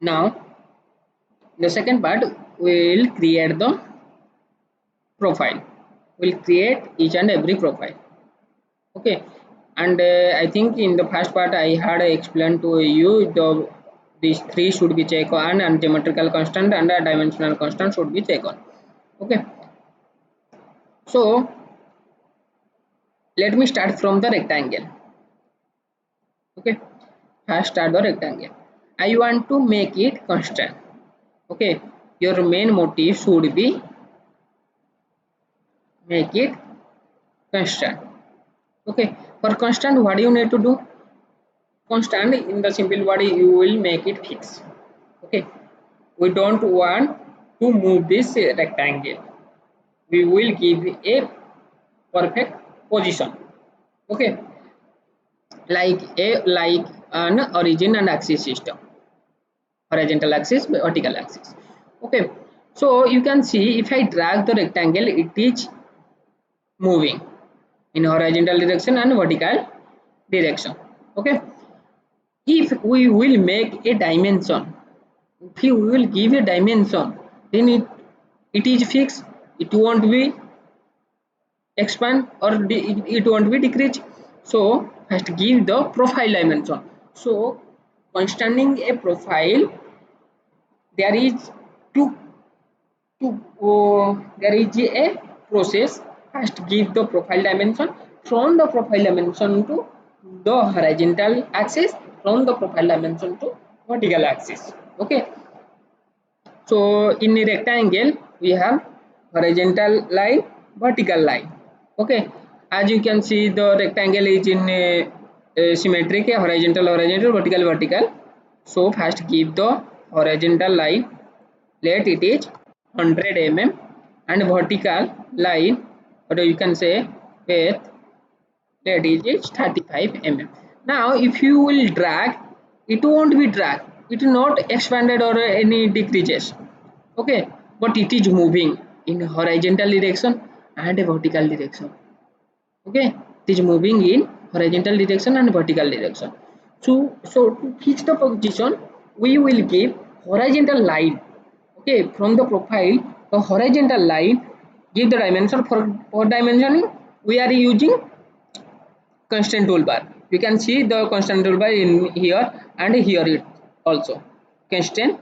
Now the second part, we will create the profile. We'll create each and every profile. Okay, and I think in the first part I had explained to you these three should be check on, and geometrical constant and a dimensional constant should be check on. Okay, so let me start from the rectangle. Okay, first start the rectangle. I want to make it constant. Okay, your main motive should be make it constant. Okay, for constant what you need to do? Constant in the simple body you will make it fixed. Okay, we don't want to move this rectangle, we will give a perfect position. Okay, like an origin and axis system, horizontal axis, vertical axis. Okay, so you can see if I drag the rectangle, it is moving in horizontal direction and vertical direction. Okay, if we will make a dimension, if you will give a dimension, then it is fixed, it won't be expand or it won't be decrease. So first give the profile dimension. So constraining a profile, there is there is a process. First give the profile dimension, from the profile dimension to the horizontal axis, from the profile dimension to vertical axis. Okay, so in a rectangle we have horizontal line, vertical line. Okay, as you can see the rectangle is in a symmetric, a horizontal horizontal, vertical vertical. So first give the horizontal line, let it is 100 mm, and vertical line, or you can say with, let it is 35 mm. Now if you will drag, it won't be drag, it is not expanded or any decreases. Okay, but it is moving in horizontal direction and a vertical direction. Okay, it is moving in horizontal direction and vertical direction. So to fix the position, we will give horizontal line. Okay, from the profile, the horizontal line, give the dimension. For dimensioning we are using constant toolbar. You can see the constant toolbar in here and here it also constant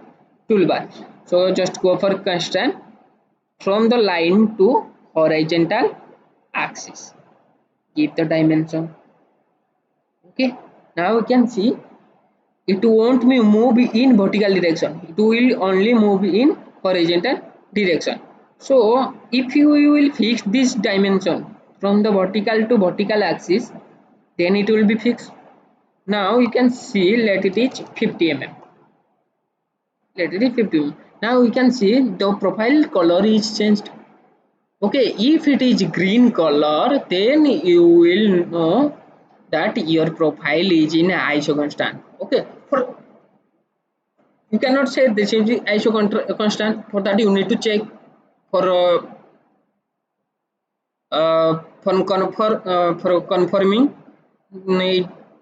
toolbar. So just go for constant from the line to horizontal axis, give the dimension. Okay, now you can see it won't move in vertical direction, it will only move in horizontal direction. So if you will fix this dimension from the vertical to vertical axis, then it will be fixed. Now you can see, let it is 50 mm, let it is 50 mm. Now you can see the profile color is changed. Okay, if it is green color, then you will know that your profile is in isoconstant. Okay, for you cannot say this is isoconstant, for that you need to check for for confirming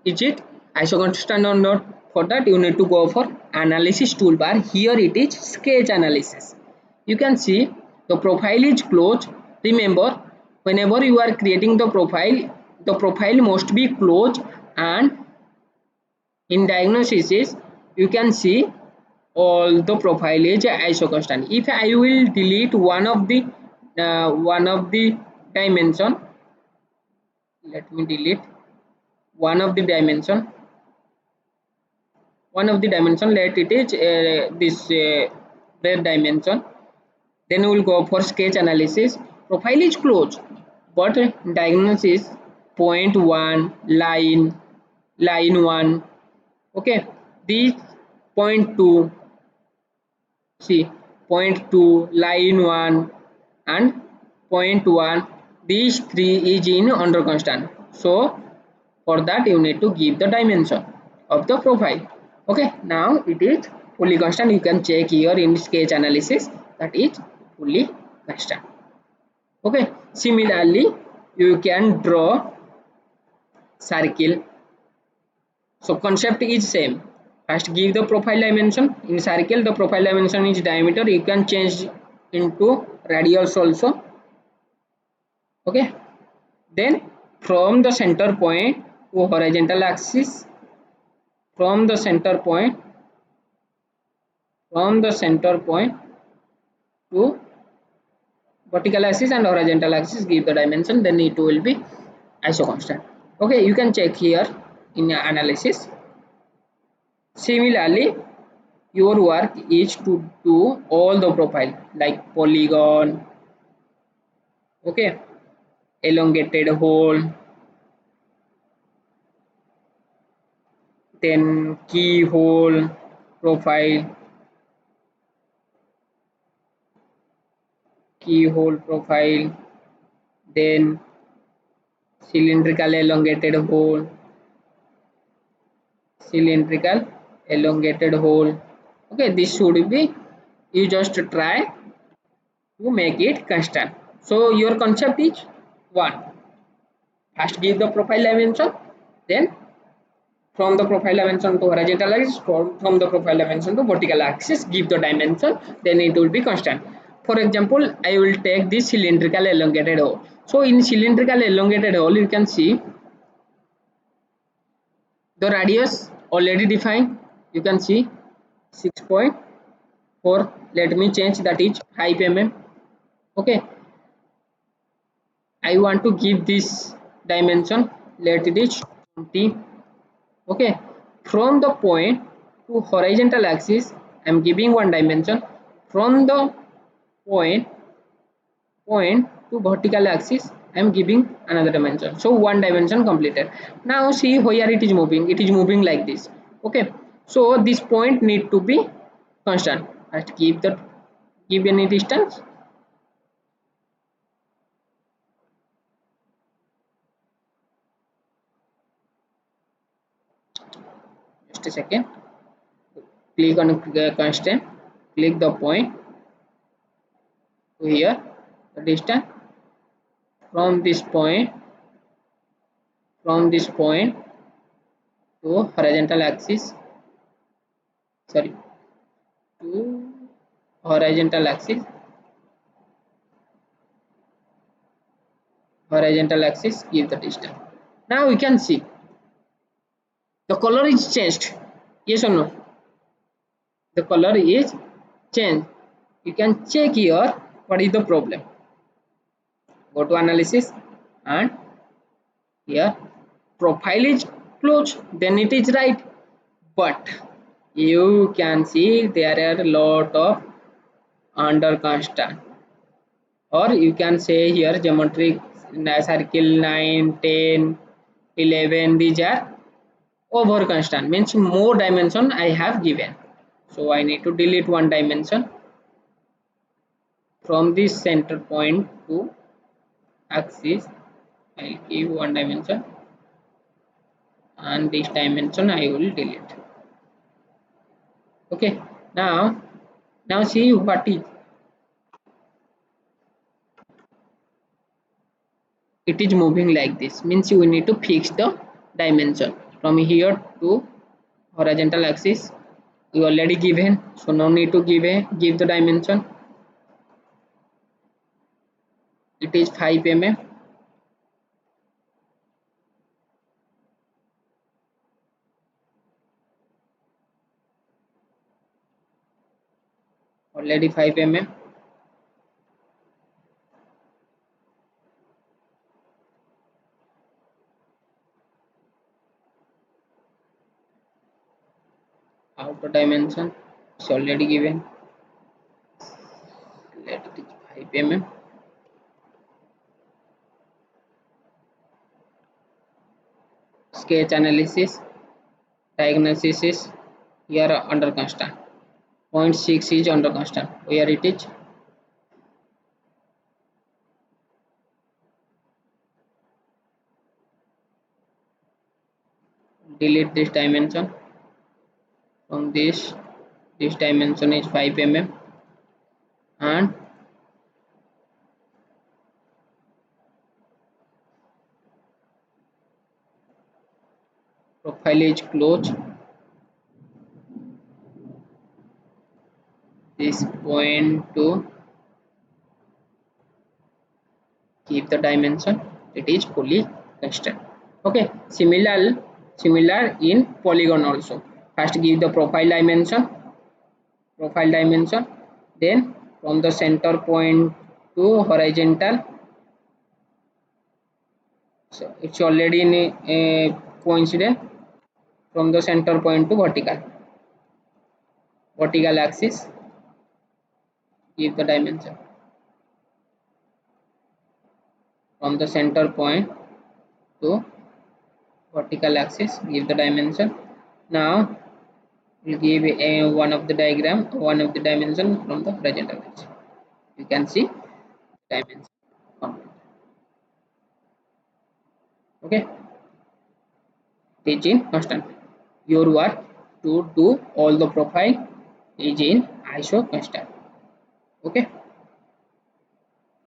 is it isoconstant or not. For that you need to go for analysis toolbar. Here it is sketch analysis. You can see the profile is closed. Remember, whenever you are creating the profile must be closed, and in diagnosis you can see all the profile is isoconstant. If I will delete one of the dimension, let me delete one of the dimension, let it is this red dimension, then we will go for sketch analysis. Profile is closed, but diagnosis point 1 line 1. Okay, this point 2, see point 2 line 1 and point 1, these three is in under constant. So for that you need to give the dimension of the profile. Okay, now it is fully constant. You can check here in sketch analysis that is fully constant. Okay, similarly you can draw circle. So concept is same. First give the profile dimension. In circle the profile dimension is diameter, you can change into radius also. Okay, then from the center point to horizontal axis, from the center point, from the center point to vertical axis and horizontal axis, give the dimension, then it will be isoconstant. Okay, you can check here in analysis. Similarly, your work is to do all the profile like polygon, okay, elongated hole, then keyhole profile, keyhole profile, then cylindrical elongated hole, cylindrical elongated hole. Okay, this should be, you just try to make it constant. So your concept is one, first give the profile dimension, then from the profile dimension to horizontal axis, from the profile dimension to vertical axis, give the dimension, then it will be constant. For example, I will take this cylindrical elongated hole. So in cylindrical elongated hole, you can see the radius already defined. You can see 6.4. Let me change, that is 5 mm. Okay, I want to give this dimension, let it is 20. Okay, from the point to horizontal axis I am giving one dimension, from the point to vertical axis I am giving another dimension. So one dimension completed. Now see where it is moving, it is moving like this. Okay, so this point need to be constant. First give any distance, just a second, click on constant, click the point to here, the distance from this point, from this point to horizontal axis, sorry, to horizontal axis, horizontal axis, give the distance. Now you can see the color is changed, yes or no, the color is changed. You can check here what is the problem. Go to analysis, and here profile is close, then it is right, but you can see there are a lot of under constant, or you can say here geometric circle 9, 10, 11, these are over constant, means more dimension I have given. So I need to delete one dimension. From this center point to axis I'll give one dimension, and this dimension I will delete. Okay, now see what is, it is moving like this, means you need to fix the dimension from here to horizontal axis. You already given, so no need to give the dimension. It is 5 mm. Already 5 mm. Outer dimension is already given, let it is 5 mm. Sketch analysis, diagnosis is here under constant, 0.6 is under constant, where it is, delete this dimension. From this dimension is 5 mm, and profile is close, this point to keep the dimension, it is fully constant. Okay, similar in polygon also. First give the profile dimension, then from the center point to horizontal, so it's already in a coincident, from the center point to vertical axis, give the dimension from the center point to vertical axis, give the dimension. Now we'll give a one of the dimension from the horizontal axis. You can see dimension complete. Okay, teaching constant. Your work to do all the profile is in ISO constant. Okay.